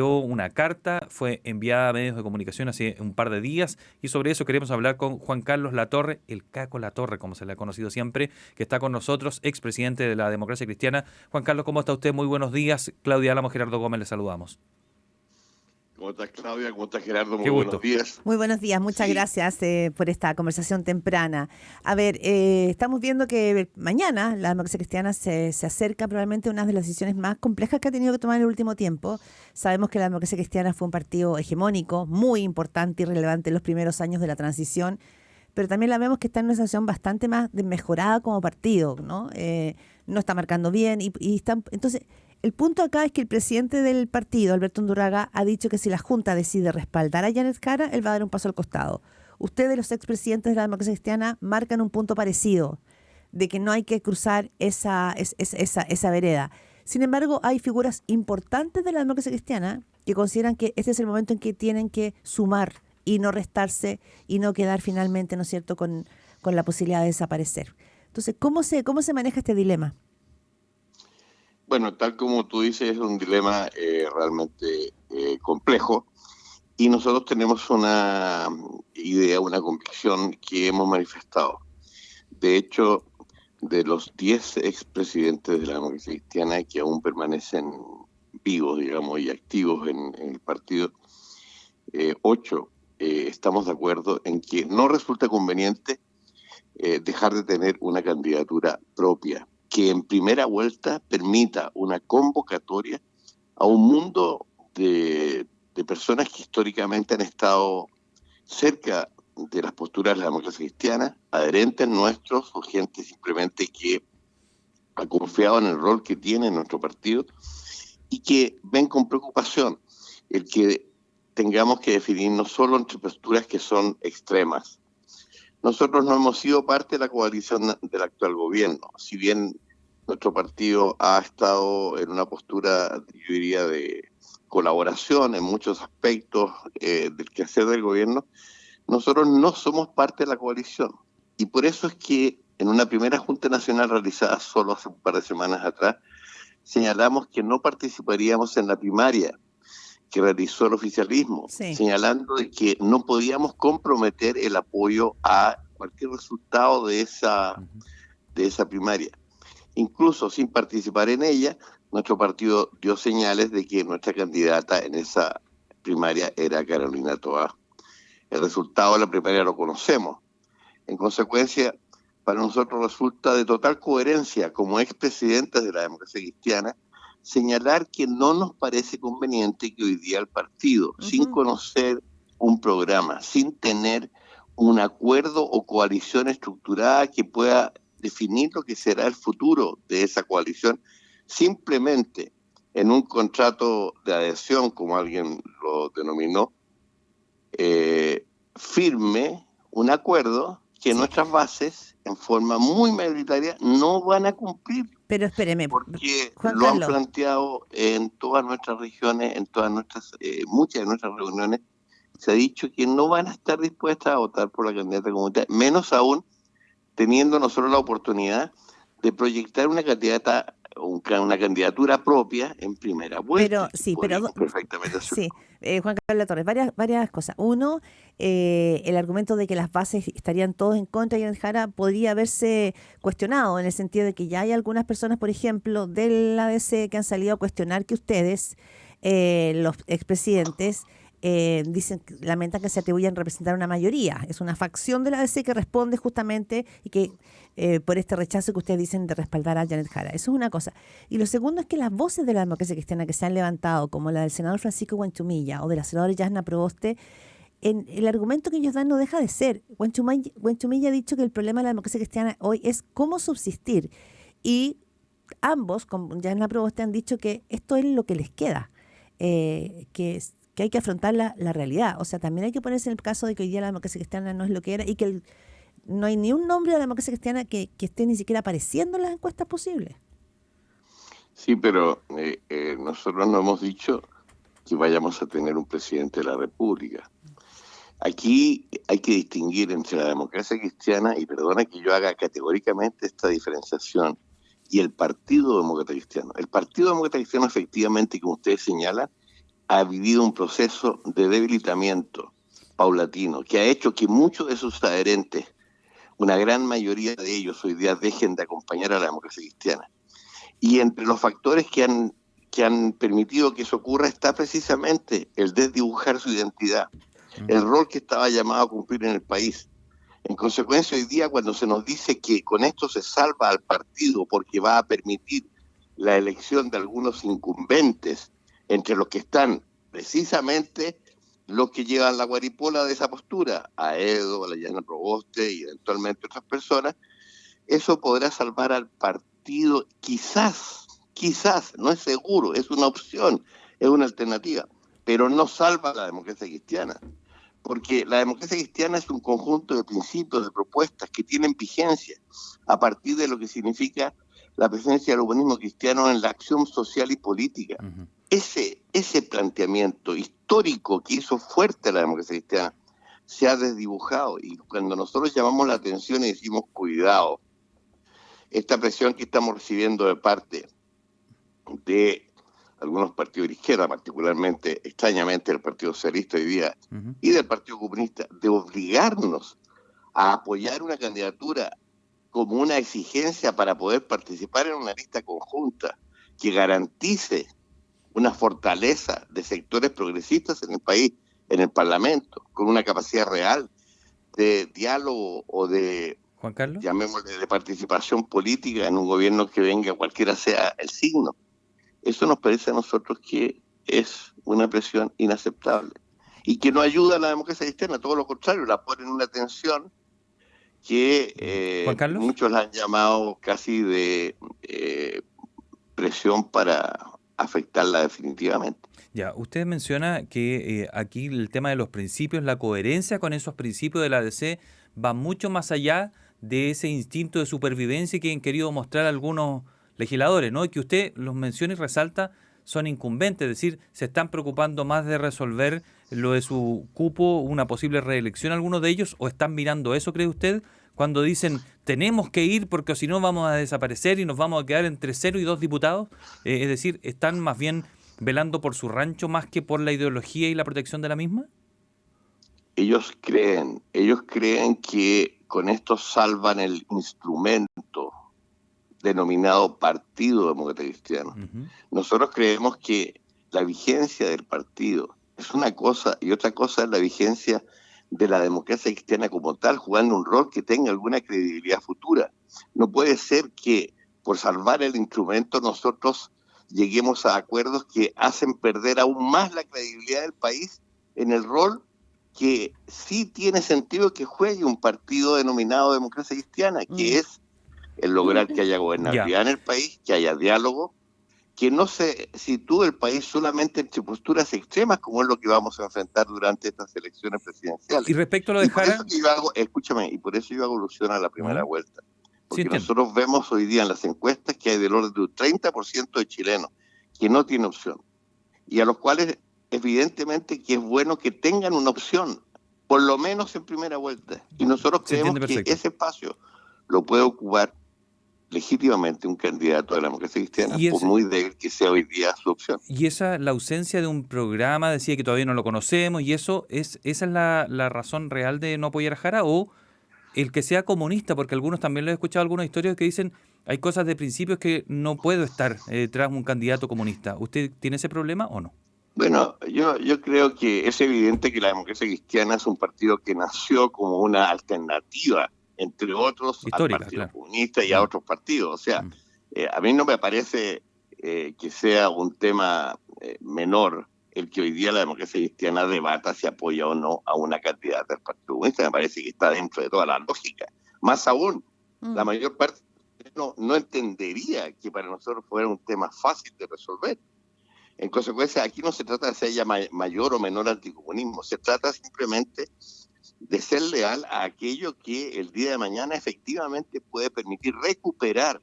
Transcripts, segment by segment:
una carta, fue enviada a medios de comunicación hace un par de días y sobre eso queremos hablar con Juan Carlos Latorre, el Caco Latorre, como se le ha conocido siempre, que está con nosotros, expresidente de la Democracia Cristiana. Juan Carlos, ¿cómo está usted? Muy buenos días. Claudia Álamo, Gerardo Gómez, le saludamos. ¿Cómo estás, Claudia? ¿Cómo estás, Gerardo? Qué Muy gusto. buenos días. Muy buenos días, muchas gracias por esta conversación temprana. A ver, estamos viendo que mañana la Democracia Cristiana se acerca probablemente a una de las decisiones más complejas que ha tenido que tomar en el último tiempo. Sabemos que la Democracia Cristiana fue un partido hegemónico, muy importante y relevante en los primeros años de la transición, pero también la vemos que está en una situación bastante más mejorada como partido, ¿no? No está marcando bien y está... Entonces, el punto acá es que el presidente del partido, Alberto Undurraga, ha dicho que si la Junta decide respaldar a Janet Jara, él va a dar un paso al costado. Ustedes, los expresidentes de la Democracia Cristiana, marcan un punto parecido, de que no hay que cruzar esa vereda. Sin embargo, hay figuras importantes de la Democracia Cristiana que consideran que este es el momento en que tienen que sumar y no restarse y no quedar finalmente, ¿no es cierto?, con la posibilidad de desaparecer. Entonces, ¿cómo se maneja este dilema? Bueno, tal como tú dices, es un dilema realmente complejo y nosotros tenemos una idea, una convicción que hemos manifestado. De hecho, de los 10 expresidentes de la Democracia Cristiana que aún permanecen vivos, digamos, y activos en el partido, 8 estamos de acuerdo en que no resulta conveniente dejar de tener una candidatura propia que en primera vuelta permita una convocatoria a un mundo de personas que históricamente han estado cerca de las posturas de la Democracia Cristiana, adherentes nuestros o gente simplemente que ha confiado en el rol que tiene nuestro partido y que ven con preocupación el que tengamos que definir no solo entre posturas que son extremas. Nosotros no hemos sido parte de la coalición del actual gobierno, si bien nuestro partido ha estado en una postura, yo diría, de colaboración en muchos aspectos del quehacer del gobierno. Nosotros no somos parte de la coalición y por eso es que en una primera Junta Nacional realizada solo hace un par de semanas atrás, señalamos que no participaríamos en la primaria que realizó el oficialismo, sí, señalando de que no podíamos comprometer el apoyo a cualquier resultado de esa primaria. Incluso sin participar en ella, nuestro partido dio señales de que nuestra candidata en esa primaria era Carolina Toá. El resultado de la primaria lo conocemos. En consecuencia, para nosotros resulta de total coherencia como expresidentes de la Democracia Cristiana señalar que no nos parece conveniente que hoy día el partido, sin conocer un programa, sin tener un acuerdo o coalición estructurada que pueda definir lo que será el futuro de esa coalición, simplemente en un contrato de adhesión, como alguien lo denominó, firme un acuerdo que nuestras bases, en forma muy mayoritaria, no van a cumplir. Pero espéreme, porque Juan lo Carlos han planteado en todas nuestras regiones, en todas nuestras, muchas de nuestras reuniones, se ha dicho que no van a estar dispuestas a votar por la candidata comunitaria, menos aún teniendo nosotros la oportunidad de proyectar una candidatura propia en primera vuelta. Perfectamente sí, Juan Carlos Torres, varias cosas. Uno, el argumento de que las bases estarían todos en contra de Janet Jara podría haberse cuestionado en el sentido de que ya hay algunas personas, por ejemplo, del ADC que han salido a cuestionar que ustedes, los expresidentes, lamentan que se atribuyan a representar una mayoría. Es una facción de la ADC que responde justamente y que por este rechazo que ustedes dicen de respaldar a Janet Jara. Eso es una cosa. Y lo segundo es que las voces de la Democracia Cristiana que se han levantado, como la del senador Francisco Huanchumilla o de la senadora Yasna Proboste, el argumento que ellos dan no deja de ser. Huanchumilla ha dicho que el problema de la Democracia Cristiana hoy es cómo subsistir. Y ambos, con Yasna Proboste, han dicho que esto es lo que les queda, que hay que afrontar la realidad. O sea, también hay que ponerse en el caso de que hoy día la Democracia Cristiana no es lo que era y que no hay ni un nombre de la Democracia Cristiana que esté ni siquiera apareciendo en las encuestas posibles. Sí, pero nosotros no hemos dicho que vayamos a tener un presidente de la República. Aquí hay que distinguir entre la Democracia Cristiana, y perdona que yo haga categóricamente esta diferenciación, y el Partido Demócrata Cristiano. El Partido Demócrata Cristiano, efectivamente, como ustedes señalan, ha vivido un proceso de debilitamiento paulatino que ha hecho que muchos de sus adherentes, una gran mayoría de ellos hoy día, dejen de acompañar a la democracia cristiana. Y entre los factores que han permitido que eso ocurra está precisamente el desdibujar su identidad, el rol que estaba llamado a cumplir en el país. En consecuencia, hoy día cuando se nos dice que con esto se salva al partido porque va a permitir la elección de algunos incumbentes, entre los que están precisamente los que llevan la guaripola de esa postura, a Edo, a la Yana Proboste y eventualmente otras personas, eso podrá salvar al partido, quizás, no es seguro, es una opción, es una alternativa, pero no salva a la democracia cristiana, porque la democracia cristiana es un conjunto de principios, de propuestas que tienen vigencia a partir de lo que significa la presencia del humanismo cristiano en la acción social y política. Uh-huh. Ese planteamiento histórico que hizo fuerte a la democracia cristiana se ha desdibujado, y cuando nosotros llamamos la atención y decimos cuidado, esta presión que estamos recibiendo de parte de algunos partidos de izquierda, particularmente, extrañamente, el Partido Socialista hoy día, uh-huh, y del Partido Comunista, de obligarnos a apoyar una candidatura como una exigencia para poder participar en una lista conjunta que garantice una fortaleza de sectores progresistas en el país, en el Parlamento, con una capacidad real de diálogo o de, Juan Carlos, llamémosle, de participación política en un gobierno que venga, cualquiera sea el signo. Eso nos parece a nosotros que es una presión inaceptable y que no ayuda a la democracia cristiana, todo lo contrario, la pone en una tensión que muchos la han llamado casi de presión para afectarla definitivamente. Ya, usted menciona que aquí el tema de los principios, la coherencia con esos principios de la ADC va mucho más allá de ese instinto de supervivencia que han querido mostrar algunos legisladores, ¿no? Y que usted los menciona y resalta son incumbentes, es decir, se están preocupando más de resolver lo de su cupo, una posible reelección algunos de ellos, o están mirando eso, ¿cree usted? Cuando dicen, tenemos que ir porque si no vamos a desaparecer y nos vamos a quedar entre 0 y 2 diputados, es decir, ¿están más bien velando por su rancho más que por la ideología y la protección de la misma? Ellos creen que con esto salvan el instrumento denominado Partido Demócrata Cristiano. Uh-huh. Nosotros creemos que la vigencia del partido es una cosa y otra cosa es la vigencia de la democracia cristiana como tal, jugando un rol que tenga alguna credibilidad futura. No puede ser que por salvar el instrumento nosotros lleguemos a acuerdos que hacen perder aún más la credibilidad del país en el rol que sí tiene sentido que juegue un partido denominado democracia cristiana, que es el lograr que haya gobernabilidad en el país, que haya diálogo, que no se sitúe el país solamente entre posturas extremas, como es lo que vamos a enfrentar durante estas elecciones presidenciales. Y respecto a lo de Jara... y por eso yo hago alusión a la primera vuelta. Porque sí, nosotros vemos hoy día en las encuestas que hay del orden de un 30% de chilenos que no tienen opción, y a los cuales evidentemente que es bueno que tengan una opción, por lo menos en primera vuelta. Y nosotros creemos que ese espacio lo puede ocupar legítimamente un candidato a la democracia cristiana, por muy débil que sea hoy día su opción. Y la ausencia de un programa, decía que todavía no lo conocemos, y esa es la razón real de no apoyar a Jara, o el que sea comunista, porque algunos también lo he escuchado, algunas historias que dicen hay cosas de principios que no puedo estar tras un candidato comunista. ¿Usted tiene ese problema o no? Bueno, yo creo que es evidente que la democracia cristiana es un partido que nació como una alternativa, entre otros, histórica, al Partido claro. Comunista y a otros partidos. O sea, a mí no me parece que sea un tema menor el que hoy día la democracia cristiana debata si apoya o no a una candidata del Partido Comunista. Me parece que está dentro de toda la lógica. Más aún, la mayor parte no entendería que para nosotros fuera un tema fácil de resolver. En consecuencia, aquí no se trata de si haya mayor o menor anticomunismo, se trata simplemente de ser leal a aquello que el día de mañana efectivamente puede permitir recuperar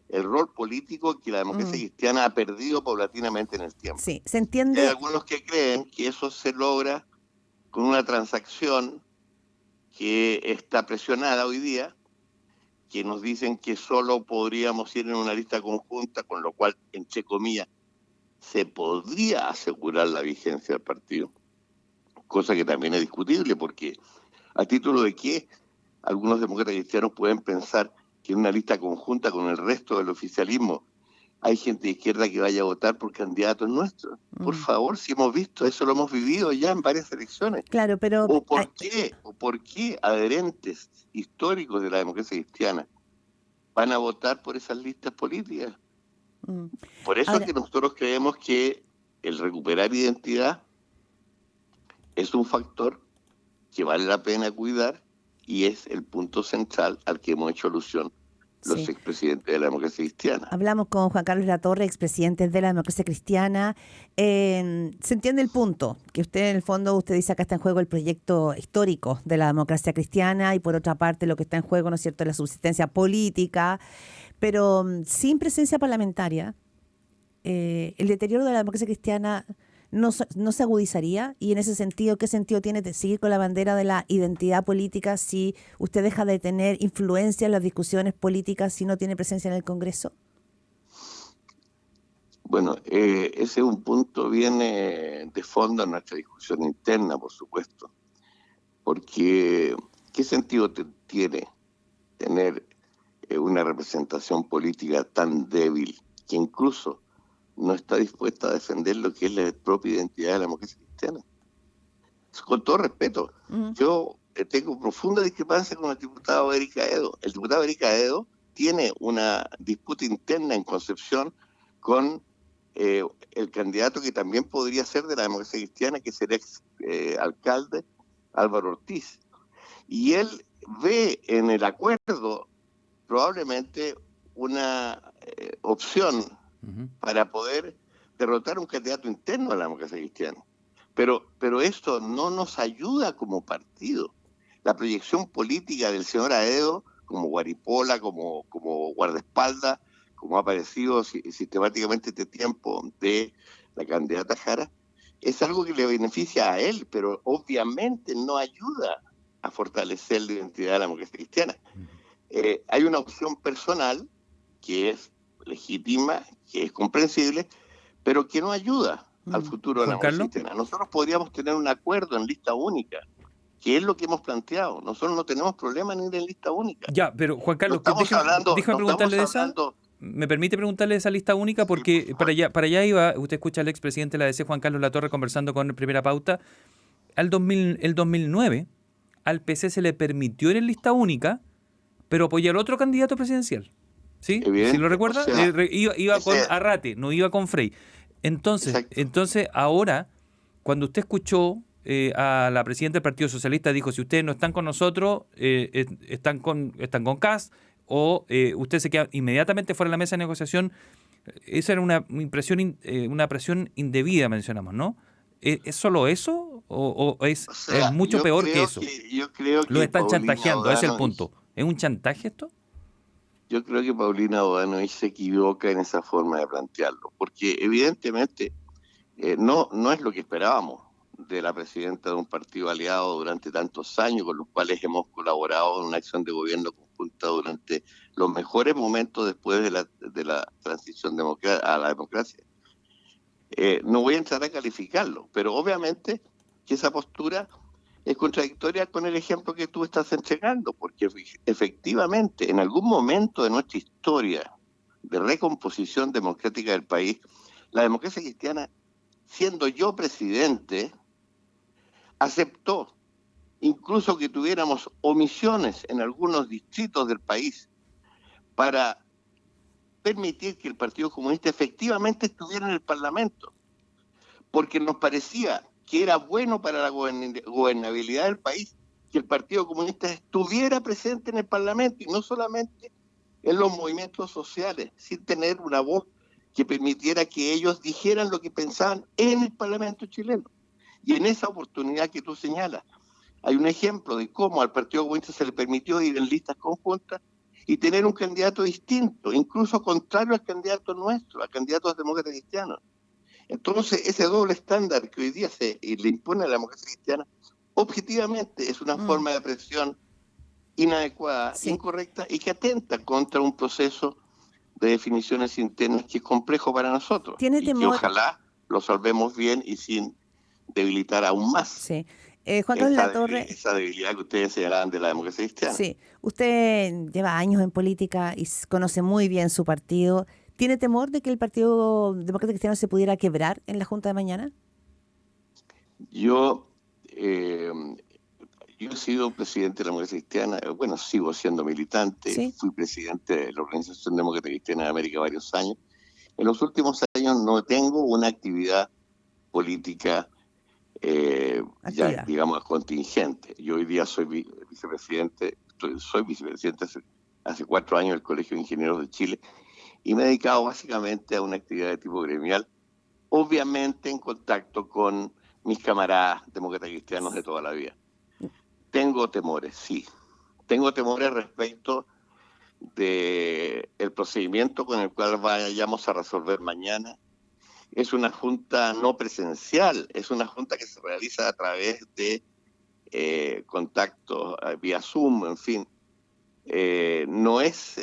el rol político que la democracia cristiana ha perdido paulatinamente en el tiempo. Sí, se entiende. Hay algunos que creen que eso se logra con una transacción que está presionada hoy día, que nos dicen que solo podríamos ir en una lista conjunta, con lo cual, entre comillas, se podría asegurar la vigencia del partido, cosa que también es discutible, porque ¿a título de qué algunos demócratas cristianos pueden pensar que en una lista conjunta con el resto del oficialismo hay gente de izquierda que vaya a votar por candidatos nuestros? Por favor, si hemos visto eso, lo hemos vivido ya en varias elecciones. Claro, pero ¿O por qué adherentes históricos de la democracia cristiana van a votar por esas listas políticas? Por eso ahora, es que nosotros creemos que el recuperar identidad es un factor que vale la pena cuidar y es el punto central al que hemos hecho alusión los sí. expresidentes de la democracia cristiana. Hablamos con Juan Carlos Latorre, expresidente de la democracia cristiana. Se entiende el punto, que usted en el fondo, usted dice acá está en juego el proyecto histórico de la democracia cristiana y por otra parte lo que está en juego, ¿no es cierto?, es la subsistencia política, pero sin presencia parlamentaria, el deterioro de la democracia cristiana no se agudizaría, y en ese sentido, ¿qué sentido tiene de seguir con la bandera de la identidad política si usted deja de tener influencia en las discusiones políticas si no tiene presencia en el Congreso? Bueno, ese es un punto bien de fondo en nuestra discusión interna, por supuesto, porque ¿qué sentido tiene tener una representación política tan débil que incluso no está dispuesta a defender lo que es la propia identidad de la democracia cristiana? Con todo respeto, yo tengo profunda discrepancia con el diputado Eric Aedo. El diputado Eric Aedo tiene una disputa interna en Concepción con el candidato que también podría ser de la democracia cristiana, que es el ex alcalde Álvaro Ortiz. Y él ve en el acuerdo probablemente una opción para poder derrotar un candidato interno a la democracia cristiana. Pero esto no nos ayuda como partido. La proyección política del señor Aedo, como guaripola, como guardaespaldas, como ha aparecido sistemáticamente este tiempo de la candidata Jara, es algo que le beneficia a él, pero obviamente no ayuda a fortalecer la identidad de la democracia cristiana. Hay una opción personal que es legítima, que es comprensible, pero que no ayuda al futuro de la democracia cristiana. Nosotros podríamos tener un acuerdo en lista única, que es lo que hemos planteado. Nosotros no tenemos problema en ir en lista única. Ya, pero Juan Carlos, déjame preguntarle de esa. ¿Me permite preguntarle de esa lista única? Porque sí, para allá iba, usted escucha al expresidente de la ADC, Juan Carlos Latorre, conversando con Primera Pauta. El 2009, al PC se le permitió ir en lista única, pero apoyar al otro candidato presidencial. ¿Sí? ¿Sí lo recuerda? O sea, iba con Arrate, no iba con Frey. Entonces ahora, cuando usted escuchó a la presidenta del Partido Socialista, dijo, si ustedes no están con nosotros, están con Kast, o usted se queda inmediatamente fuera de la mesa de negociación. Esa era una presión indebida, mencionamos, ¿no? ¿Es solo eso o es mucho peor que eso? Yo creo que lo están chantajeando, ese es el punto. ¿Es un chantaje esto? Yo creo que Paulina Bodanovich se equivoca en esa forma de plantearlo, porque evidentemente no es lo que esperábamos de la presidenta de un partido aliado durante tantos años, con los cuales hemos colaborado en una acción de gobierno conjunta durante los mejores momentos después de la transición a la democracia. No voy a entrar a calificarlo, pero obviamente que esa postura es contradictoria con el ejemplo que tú estás entregando, porque efectivamente en algún momento de nuestra historia de recomposición democrática del país, la democracia cristiana, siendo yo presidente, aceptó incluso que tuviéramos omisiones en algunos distritos del país para permitir que el Partido Comunista efectivamente estuviera en el Parlamento, porque nos parecía que era bueno para la gobernabilidad del país que el Partido Comunista estuviera presente en el Parlamento y no solamente en los movimientos sociales, sin tener una voz que permitiera que ellos dijeran lo que pensaban en el Parlamento chileno. Y en esa oportunidad que tú señalas, hay un ejemplo de cómo al Partido Comunista se le permitió ir en listas conjuntas y tener un candidato distinto, incluso contrario al candidato nuestro, al candidato demócrata cristiano. Entonces, ese doble estándar que hoy día le impone a la democracia cristiana, objetivamente es una forma de presión inadecuada, incorrecta y que atenta contra un proceso de definiciones internas que es complejo para nosotros. ¿Tiene y temor? que ojalá lo salvemos bien y sin debilitar aún más Sí. Juan Carlos Latorre, esa debilidad que ustedes señalaban de la democracia cristiana. sí, usted lleva años en política y conoce muy bien su partido. ¿Tiene temor de que el Partido Demócrata Cristiano se pudiera quebrar en la Junta de mañana? Yo he sido presidente de la democracia cristiana, bueno, sigo siendo militante, ¿Sí? Fui presidente de la Organización Demócrata Cristiana de América varios años. En los últimos años no tengo una actividad política ya, digamos, contingente. Yo hoy día soy vicepresidente, soy vicepresidente hace 4 años del Colegio de Ingenieros de Chile y me he dedicado básicamente a una actividad de tipo gremial, obviamente en contacto con mis camaradas demócratas cristianos de toda la vida. Tengo temores, sí. Tengo temores respecto del procedimiento con el cual vayamos a resolver mañana. Es una junta no presencial, es una junta que se realiza a través de contactos vía Zoom, en fin. No es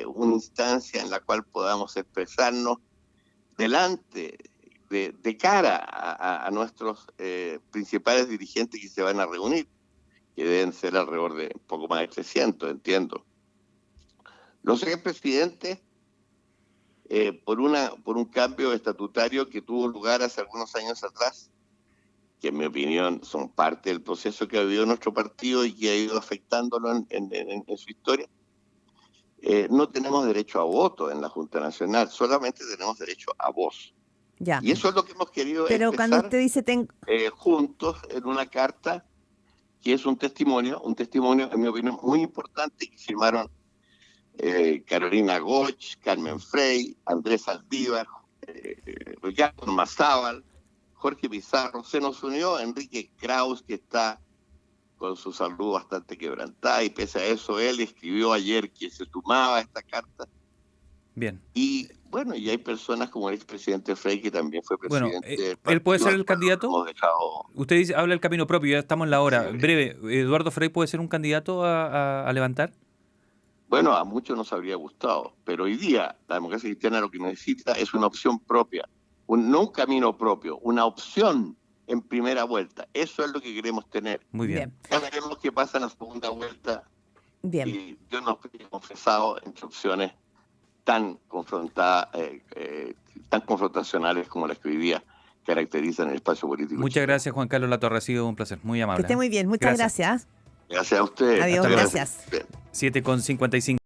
una instancia en la cual podamos expresarnos delante, de cara a nuestros principales dirigentes que se van a reunir, que deben ser alrededor de un poco más de 300, entiendo. Los expresidentes, por un cambio estatutario que tuvo lugar hace algunos años atrás, que en mi opinión son parte del proceso que ha habido en nuestro partido y que ha ido afectándolo en su historia, no tenemos derecho a voto en la Junta Nacional, solamente tenemos derecho a voz. Ya. Y eso es lo que hemos querido Pero expresar cuando usted dice juntos en una carta que es un testimonio en mi opinión muy importante, que firmaron Carolina Goch, Carmen Frey, Andrés Aldívar, Ricardo Mazábal, Jorge Pizarro, se nos unió Enrique Kraus, que está con su salud bastante quebrantada, y pese a eso él escribió ayer que se sumaba a esta carta. Bien. Y bueno, y hay personas como el expresidente Frey, que también fue presidente del partido. ¿Él puede ser el candidato? Usted dice, habla del camino propio, ya estamos en la hora. Breve, ¿Eduardo Frey puede ser un candidato a levantar? Bueno, a muchos nos habría gustado, pero hoy día la democracia cristiana lo que necesita es una opción propia, no un camino propio, una opción en primera vuelta. Eso es lo que queremos tener. Muy bien. Ya veremos qué pasa en la segunda vuelta. Bien. Y Dios nos ha confesado entre opciones tan confrontacionales como las que hoy día caracterizan el espacio político. Muchas gracias, Juan Carlos Latorre, ha sido un placer, muy amable. Que esté muy bien, muchas gracias. Gracias a usted. Adiós, gracias. 7:55.